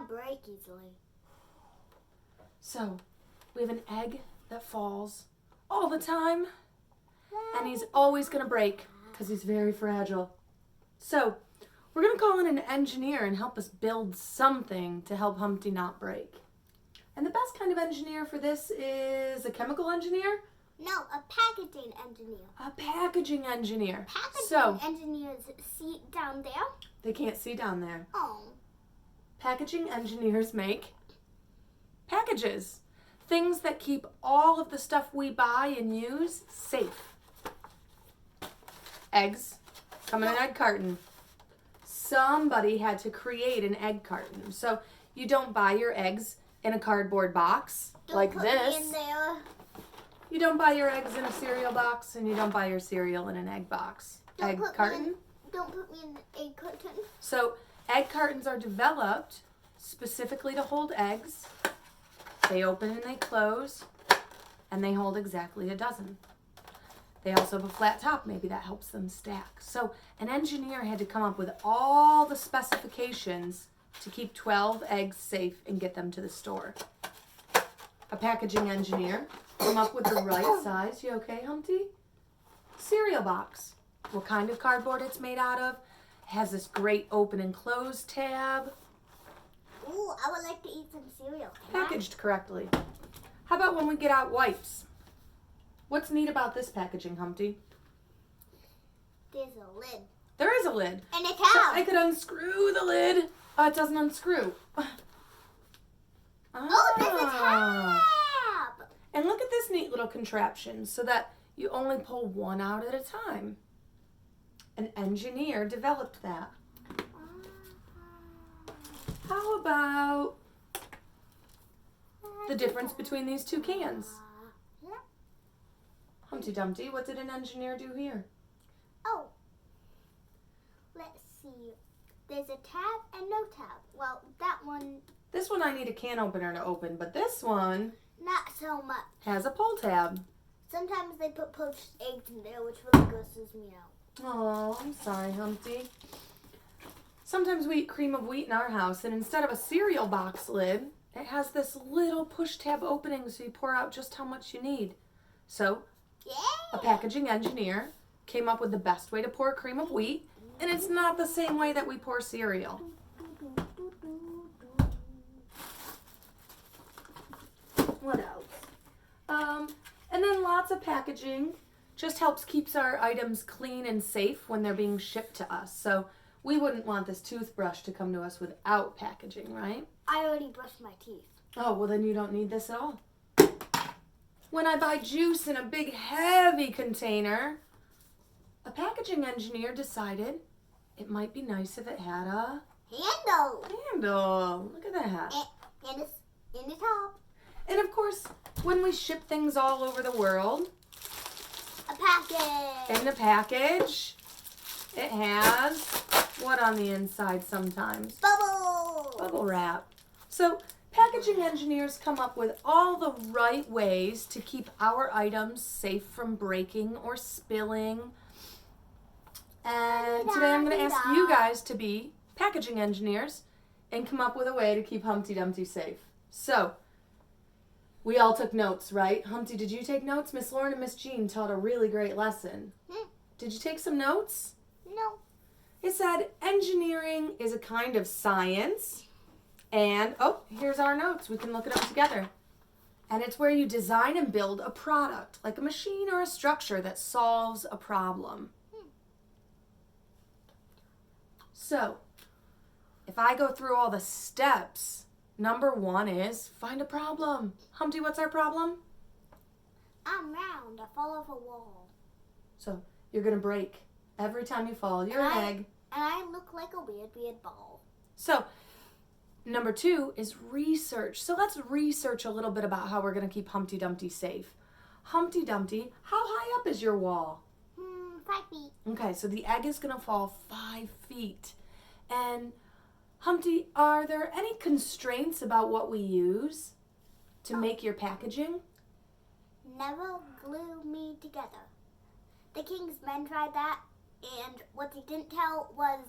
not break easily. So, we have an egg that falls all the time, and he's always going to break because he's very fragile. So, we're going to call in an engineer and help us build something to help Humpty not break. And the best kind of engineer for this is a chemical engineer? No, a packaging engineer. A packaging engineer. Packaging engineers see down there? They can't see down there. Oh. Packaging engineers make packages. Things that keep all of the stuff we buy and use safe. Eggs come in an egg carton. Somebody had to create an egg carton. So you don't buy your eggs in a cardboard box like Don't this. put me in there. You don't buy your eggs in a cereal box, and you don't buy your cereal in an egg box. Egg carton. Don't put me in the egg carton. So egg cartons are developed specifically to hold eggs. They open and they close, and they hold exactly a dozen. They also have a flat top. Maybe that helps them stack. So an engineer had to come up with all the specifications to keep 12 eggs safe and get them to the store. A packaging engineer come up with the right size. You okay, Humpty? Cereal box. What kind of cardboard it's made out of? It has this great open and close tab. Ooh, I would like to eat some cereal. Can I? Packaged correctly. How about when we get out wipes? What's neat about this packaging, Humpty? There's a lid. There is a lid. And a So tab. I could unscrew the lid. Oh, it doesn't unscrew. Oh, there's a Ah. tab. And look at this neat little contraption so that you only pull one out at a time. An engineer developed that. How about the difference between these two cans? Humpty Dumpty, what did an engineer do here? Oh, let's see. There's a tab and no tab. Well, that one, This one I need a can opener to open, but this one not so much. has a pull tab. Sometimes they put poached eggs in there, which really grosses me out. Oh, I'm sorry, Humpty. Sometimes we eat cream of wheat in our house, and instead of a cereal box lid, it has this little push tab opening so you pour out just how much you need. So, a Yeah. packaging engineer came up with the best way to pour cream of wheat, and it's not the same way that we pour cereal. What else? And then lots of packaging just helps keeps our items clean and safe when they're being shipped to us. So we wouldn't want this toothbrush to come to us without packaging, right? I already brushed my teeth. Oh, well then you don't need this at all. When I buy juice in a big heavy container, a packaging engineer decided it might be nice if it had a Handle. handle. Look at that. And it's in the top. And of course, when we ship things all over the world, A package. in the package, it has what on the inside sometimes? Bubble. Bubble wrap. So packaging engineers come up with all the right ways to keep our items safe from breaking or spilling. And today I'm going to ask you guys to be packaging engineers and come up with a way to keep Humpty Dumpty safe. So, we all took notes, right? Humpty, did you take notes? Miss Lauren and Miss Jean taught a really great lesson. Did you take some notes? No. It said engineering is a kind of science. And, oh, here's our notes. We can look at them together. And it's where you design and build a product, like a machine or a structure that solves a problem. So, if I go through all the steps, number one is find a problem. Humpty, what's our problem? I'm round. I fall off a wall. So, you're going to break every time you fall. You're an egg. And I look like a weird ball. So, number two is research. So let's research a little bit about how we're going to keep Humpty Dumpty safe. Humpty Dumpty, how high up is your wall? 5 feet. Okay, so the egg is going to fall 5 feet. And Humpty, are there any constraints about what we use to make your packaging? Never glue me together. The King's Men tried that, and what they didn't tell was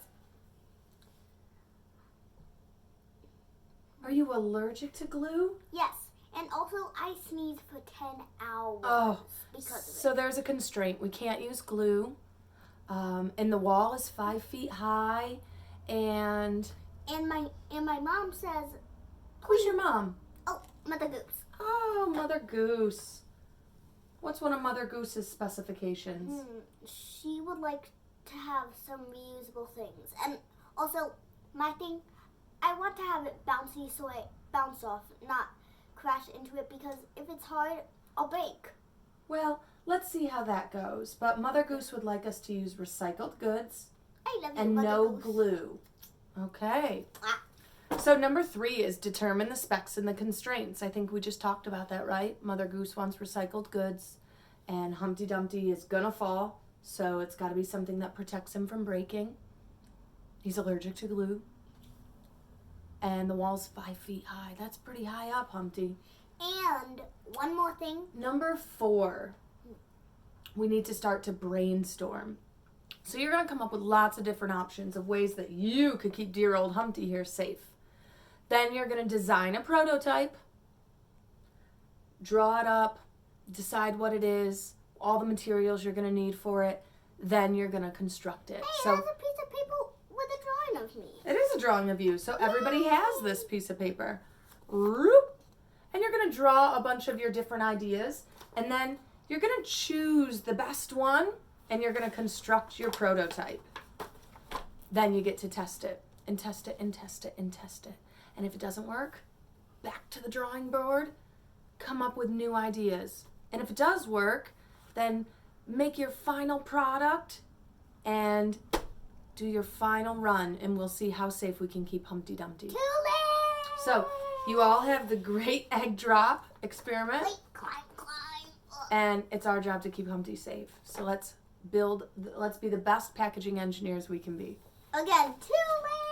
Are you allergic to glue? Yes. And also, I sneezed for 10 hours Oh, because of it. so there's a constraint. We can't use glue. And the wall is 5 feet high. And And my mom says, who's your mom? oh, Mother Goose. Oh, Mother Goose. What's one of Mother Goose's specifications? She would like to have some reusable things. And also, my thing, I want to have it bouncy so I bounce off, not crash into it, because if it's hard, I'll break. Well, let's see how that goes. But Mother Goose would like us to use recycled goods I love you, and Mother no Goose. glue. Okay. Ah. So number 3 is determine the specs and the constraints. I think we just talked about that, right? Mother Goose wants recycled goods, and Humpty Dumpty is gonna fall, so it's got to be something that protects him from breaking. He's allergic to glue. And the wall's 5 feet high. That's pretty high up, Humpty. And one more thing. Number 4, we need to start to brainstorm. So you're going to come up with lots of different options of ways that you could keep dear old Humpty here safe. Then you're going to design a prototype, draw it up, decide what it is, all the materials you're going to need for it. Then you're going to construct it. Hey, So there's a piece of paper with a drawing of me. it is a drawing of you. So everybody has this piece of paper. Whoop. And you're going to draw a bunch of your different ideas. And then you're going to choose the best one. And you're going to construct your prototype. Then you get to test it. And test it and test it and test it. And if it doesn't work, back to the drawing board. Come up with new ideas. And if it does work, then make your final product. And do your final run, and we'll see how safe we can keep Humpty Dumpty. Too late! So, you all have the great egg drop experiment, Wait, climb. and it's our job to keep Humpty safe. So let's be the best packaging engineers we can be. Again, too late!